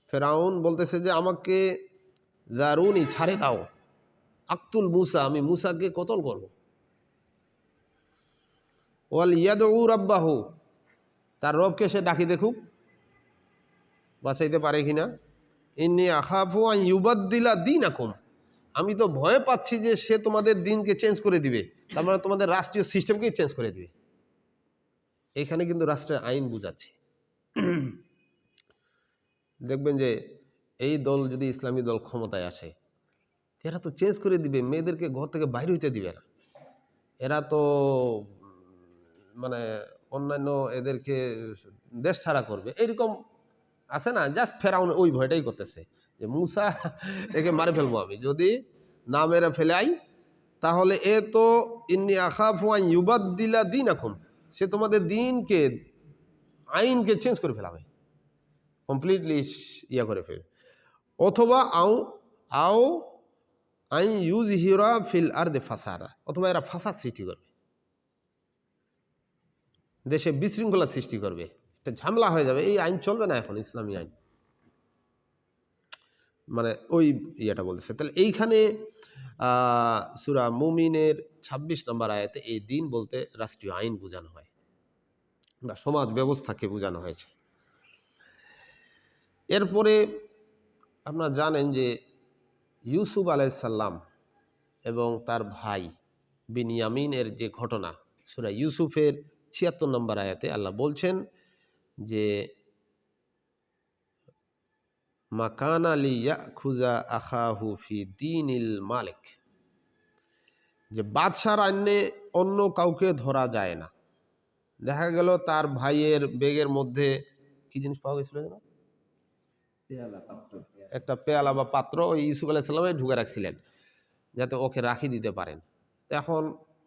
ফেরাউন বলতেছে যে আমাকে দারুনি ছাড়ে দাও, আক্তুল মুসা, আমি মুসাকে কতল করব। ওয়াল ইয়াদউ রাব্বাহু, তার রবকে সে ডাকি দেখুক বাঁচাইতে পারে কিনা। ইন্নী আখাফু আন ইউবাদ্দিলা দীনাকুম, আমি তো ভয় পাচ্ছি যে সে তোমাদের দিনকে চেঞ্জ করে দিবে, তার মানে তোমাদের রাষ্ট্রীয় সিস্টেমকেই চেঞ্জ করে দিবে। এখানে কিন্তু রাষ্ট্রের আইন বুঝাচ্ছে। দেখবেন যে এই দল যদি ইসলামী দল ক্ষমতায় আসে, এরা তো চেঞ্জ করে দিবে, মেয়েদেরকে ঘর থেকে বাইরে হইতে দিবে না। এরা তো মানে অন্যান্য এদেরকে দেশ ছাড়া করবে, এইরকম আছে না। জাস্ট ফেরাউন ওই ভয়টাই করতেছে যে মুসা একে মারে ফেলবো, আমি যদি না মেরে ফেলাই তাহলে এ তো ইন্নী আখাফু আন ইউবাদ্দিলা দীনাকুম, সে তোমাদের দিনকে, আইনকে চেঞ্জ করে ফেলাবে, কমপ্লিটলি ইয়া করে ফেলবে। অথবা আও আও আই ইউজহিরা ফিল আরদি ফাসাদা, অথবা এরা ফাসাদ সৃষ্টি করবে, দেশে বিশৃঙ্খলা সৃষ্টি করবে, একটা ঝামেলা হয়ে যাবে, এই আইন চলবে না এখন, ইসলামী আইন। মানে ওই ইয়েটা বলতেছে। তাহলে এইখানে সূরা মুমিনের ২৬ নম্বর আয়াতে এই দিন বলতে রাষ্ট্রীয় আইন বোঝানো হয় বা সমাজ ব্যবস্থাকে বোঝানো হয়েছে। এরপরে আপনারা জানেন যে ইউসুফ আলাইসাল্লাম এবং তার ভাই বিনিয়ামিনের যে ঘটনা, সূরা ইউসুফের ৭৬ নম্বর আয়াতে আল্লাহ বলছেন যে মাকানা লিয়াখুযা আখাহু ফি দীনিল মালিক, যে বাদশার আইনে অন্য কাউকে ধরা যায় না। দেখা গেল তার ভাইয়ের ব্যাগের মধ্যে কি জিনিস পাওয়া গেছিল যেন, একটা পেয়ালা বা পাত্র, ওই ইউসুফ আলাইহিস সালামে ঢুকে রাখছিলেন যাতে ওকে রাখি দিতে পারেন। এখন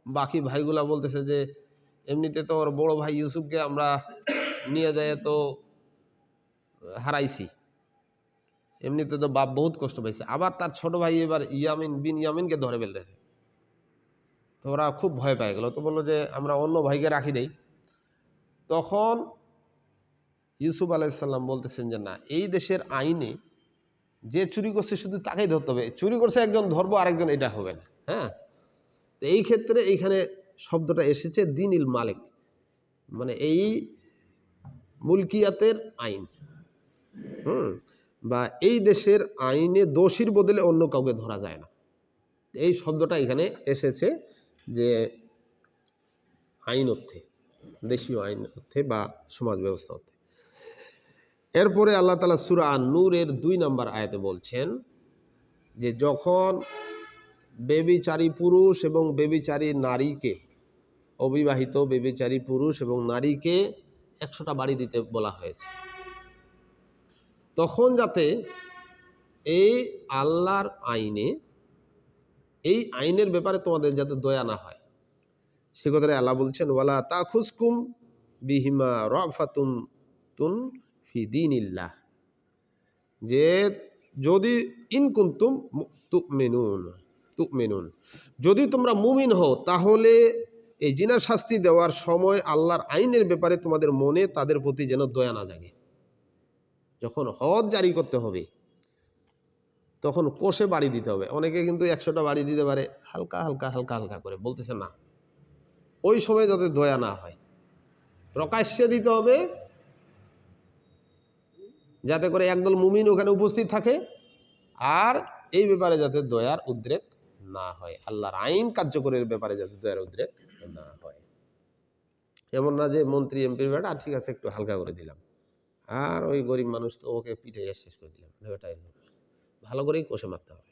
বাকি ভাইগুলা বলতেছে যে এমনিতে তো ওর বড় ভাই ইউসুফকে আমরা নিয়ে যায় তো হারাইছি, এমনিতে তো বাপ বহুত কষ্ট পাইছে, আবার তার ছোট ভাই এবার বিন ইয়ামিনকে ধরে ফেলতেছে। তো ওরা খুব ভয় পেয়ে গেল, তো বললো যে আমরা অন্য ভাইকে রাখি দেই। তখন ইউসুফ আলাইসাল্লাম বলতেছেন যে না, এই দেশের আইনে যে চুরি করছে শুধু তাকেই ধরতে হবে, চুরি করছে একজন ধরবো আরেকজন, এটা হবে না। হ্যাঁ, তো এই ক্ষেত্রে এইখানে শব্দটা এসেছে দীনিল মালিক, মানে এই মুলকিয়াতের আইন, বা এই দেশের আইনে দোষীর বদলে অন্য কাউকে ধরা যায় না। এই শব্দটা এখানে এসেছে যে আইন অর্থে, দেশীয় আইন অর্থে বা সমাজ ব্যবস্থা অর্থে। এরপরে আল্লাহ তাআলা সূরা আন-নূরের ২ নম্বর আয়াতে বলছেন যে যখন বেবিচারী পুরুষ এবং বেবিচারী নারীকে, অবিবাহিত বেবিচারী পুরুষ এবং নারীকে ১০০টা বাড়ি দিতে বলা হয়েছে, তখন যাতে এই আল্লাহর আইনে, এই আইনের ব্যাপারে তোমাদের যাতে দয়া না হয়, সে কথাটা আল্লাহ বলছেন ওয়ালা তাখুজকুম বিহিমা রাফাতুন ফি দীনিল্লাহ, যে যদি ইন কুনতুম তুমিনুন, যদি তোমরা মুমিন হও তাহলে এই জিনার শাস্তি দেওয়ার সময় আল্লাহর আইনের ব্যাপারে তোমাদের মনে তাদের প্রতি যেন দয়া না জাগে। যখন হদ জারি করতে হবে তখন কোষে বাড়ি দিতে হবে। অনেকে কিন্তু ১০০টা বাড়ি দিতে পারে হালকা হালকা হালকা হালকা করে, বলতেছে না, ওই সময় যাতে দয়া না হয়, প্রকাশ্যে দিতে হবে যাতে করে একদল মুমিন ওখানে উপস্থিত থাকে, আর এই ব্যাপারে যাতে দয়ার উদ্রেক না হয়, আল্লাহর আইন কার্যকরের ব্যাপারে যাতে দয়ার উদ্রেক না হয়। এমন না যে মন্ত্রী এমপির ব্যাটা ঠিক আছে একটু হালকা করে দিলাম, আর ওই গরিব মানুষ তো ওকে পিঠে শেষ করে দিলাম, এটাই ভালো করেই কষে মারতে হবে।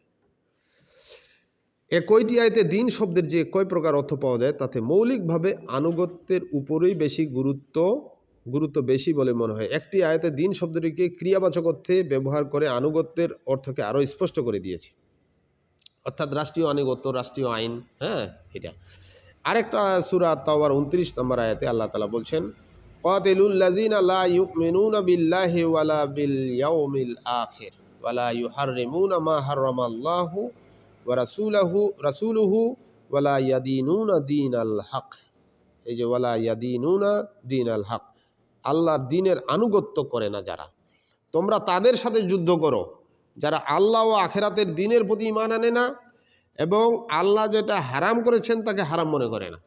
কয়টি আয়াতে দিন শব্দের যে কয় প্রকার অর্থ পাওয়া যায় তাতে মৌলিকভাবে আনুগত্যের উপরেই বেশি গুরুত্ব বেশি বলে মনে হয়। একটি আয়াতে দিন শব্দটিকে ক্রিয়াবাচক অর্থে ব্যবহার করে আনুগত্যের অর্থকে আরো স্পষ্ট করে দিয়েছে, অর্থাৎ রাষ্ট্রীয় আনুগত্য, রাষ্ট্রীয় আইন। হ্যাঁ, এটা আরেকটা সূরা তাওবার ২৯ নম্বর আয়াতে আল্লাহ তাআলা বলছেন কাতিলুল লাযিনা লা ইউমিনুনা বিল্লাহি ওয়ালা বিল ইয়াউমিল আখির ওয়ালা ইউহাররিমুনা মা হারামাল্লাহু ওয়া রাসূলুহু ওয়ালা ইয়াদিনুনা দীনাল হক। এই যে ওয়ালা ইয়াদিনুনা দীনাল হক, আল্লাহর দ্বীনের আনুগত্য করে না যারা, তোমরা তাদের সাথে যুদ্ধ করো যারা আল্লাহ ও আখেরাতের দিনের প্রতি ঈমান আনে না এবং আল্লাহ যেটা হারাম করেছেন তাকে হারাম মনে করে না।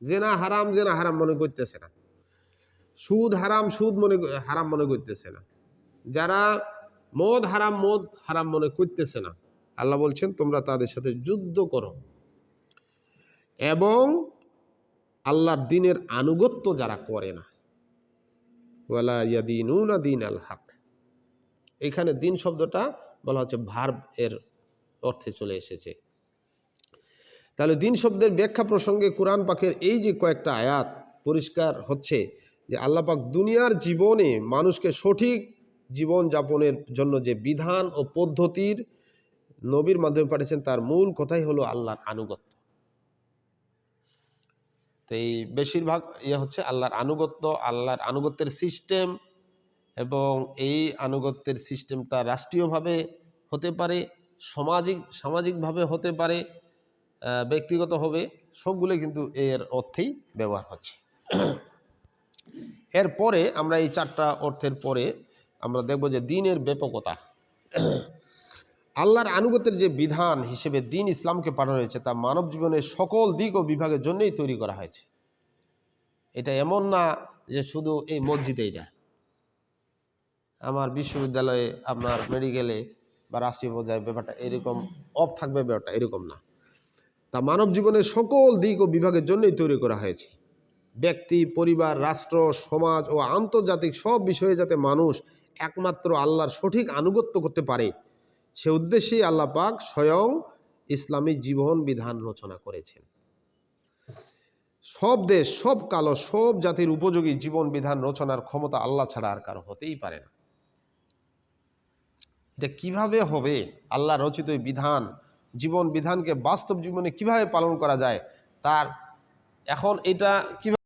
জেনা হারাম মনে করতেছে না, সুদ হারাম মনে করতেছে না, যারা মদ হারাম মনে করতেছে না। আল্লাহ বলছেন তোমরা তাদের সাথে যুদ্ধ করো এবং আল্লাহর দিনের আনুগত্য যারা করে না, ওয়ালা ইয়াদিনুনা দীনাল হক। এখানে দিন শব্দটা বলা হচ্ছে ভার্ব এর অর্থে চলে এসেছে। তাহলে দিন শব্দের ব্যাখ্যা প্রসঙ্গে কোরআন পাকের এই যে কয়েকটা আয়াত পরিষ্কার হচ্ছে যে আল্লাহ পাক দুনিয়ার জীবনে মানুষকে সঠিক জীবন যাপনের জন্য যে বিধান ও পদ্ধতির নবীর মাধ্যমে পাঠিয়েছেন তার মূল কথাই হলো আল্লাহর আনুগত্য। তো এই বেশিরভাগ হচ্ছে আল্লাহর আনুগত্যের সিস্টেম, এবং এই আনুগত্যের সিস্টেমটা রাষ্ট্রীয়ভাবে হতে পারে, সামাজিকভাবে হতে পারে, ব্যক্তিগত হবে, সবগুলো কিন্তু এর অর্থেই ব্যবহার হচ্ছে। এরপরে আমরা এই চারটা অর্থের পরে আমরা দেখব যে দিনের ব্যাপকতা। আল্লাহর আনুগত্যের যে বিধান হিসেবে দিন ইসলামকে পাঠানো হয়েছে তা মানব জীবনের সকল দিক ও বিভাগের জন্যই তৈরি করা হয়েছে। এটা এমন না যে শুধু এই মসজিদে, এটা আমার বিশ্ববিদ্যালয়ে, আপনার মেডিকেলে বা রাষ্ট্রীয় পর্যায়ে ব্যাপারটা এরকম অফ থাকবে, ব্যাপারটা এরকম না। তা মানব জীবনের সকল দিক ও বিভাগের জন্যই তৈরি করা হয়েছে। ব্যক্তি, পরিবার, রাষ্ট্র, সমাজ ও আন্তর্জাতিক সব বিষয়ে যাতে মানুষ একমাত্র আল্লাহর সঠিক আনুগত্য করতে পারে সে উদ্দেশ্যেই আল্লাহ পাক স্বয়ং ইসলামী জীবন বিধান রচনা করেছেন। সব দেশ, সব কাল, সব জাতির উপযোগী জীবন বিধান রচনার ক্ষমতা আল্লাহ ছাড়া আর কারো হতেই পারে না। এটা কিভাবে হবে? আল্লাহ রচিত বিধান, জীবন বিধানকে বাস্তব জীবনে কিভাবে পালন করা যায়, তার এখন এটা কিভাবে